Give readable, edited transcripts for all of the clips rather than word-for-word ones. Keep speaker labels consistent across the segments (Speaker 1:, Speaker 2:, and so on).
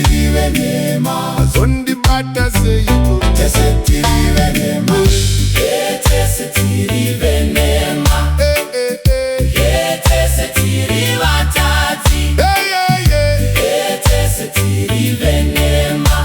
Speaker 1: Tiri Venhema.
Speaker 2: Zondi bata seiko.
Speaker 1: Tese Tiri Venhema. Tese Tiri Venhema. Tese Tiri vatadzi. Tese Tiri Venhema.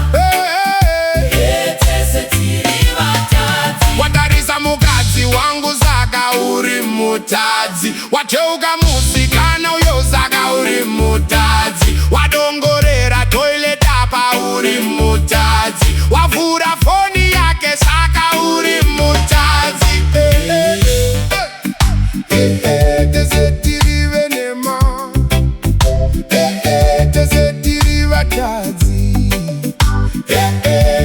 Speaker 1: Tese Tiri vatadzi.
Speaker 2: Watarisa mukadzi wangu saka uri mutadzi. Wateuka musikana uyo saka uri mutadzi. Wadongorera toilet apa uri mutadzi. Wavura foni yake saka uri mutadzi. Tese Tiri Venhema. Tese Tiri vatadzi.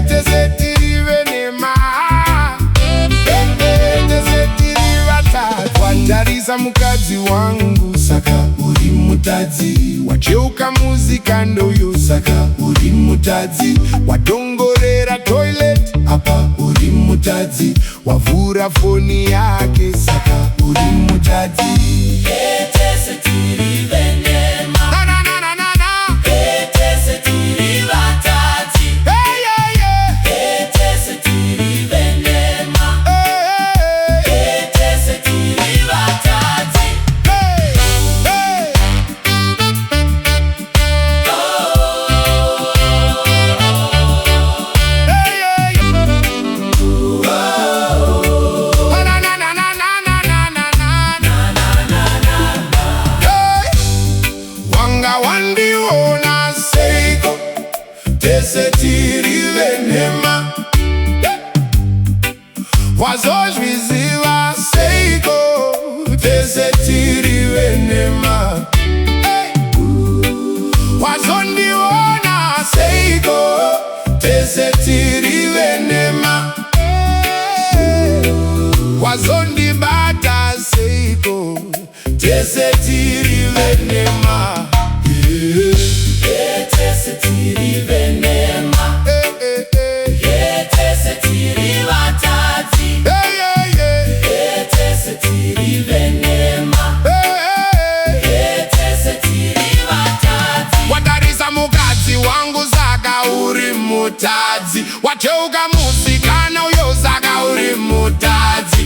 Speaker 2: Tese Tiri Venhema. Tese Tiri vatadzi. Watarisa mukadzi wangu saka uri mutadzi. Wacheuka muzikanda uyo saka uri mutadzi. Wadongorera toilet apa uri mutadzi. Wavura foni yake saka uri mutadzi.
Speaker 1: Tese Tiri Venhema.
Speaker 2: Na na na na na na.
Speaker 1: Tese Tiri vatadzi. Tese Tiri Venhema. Tese Tiri vatadzi.
Speaker 2: Wandiona seiko. Tese Tiri Venhema. Wazozviziva seiko. Tese Tiri Venhema. Wazondiona seiko. Tese Tiri Venhema. Wazondibata seiko. Tese Tiri Venhema.
Speaker 1: Tese Tiri Venhema. Tese Tiri vatadzi. Tese Tiri Venhema. Tese Tiri vatadzi.
Speaker 2: Watarisa mukadzi wangu saka uri mutadzi. Wacheuka musikana uyo saka uri mutadzi.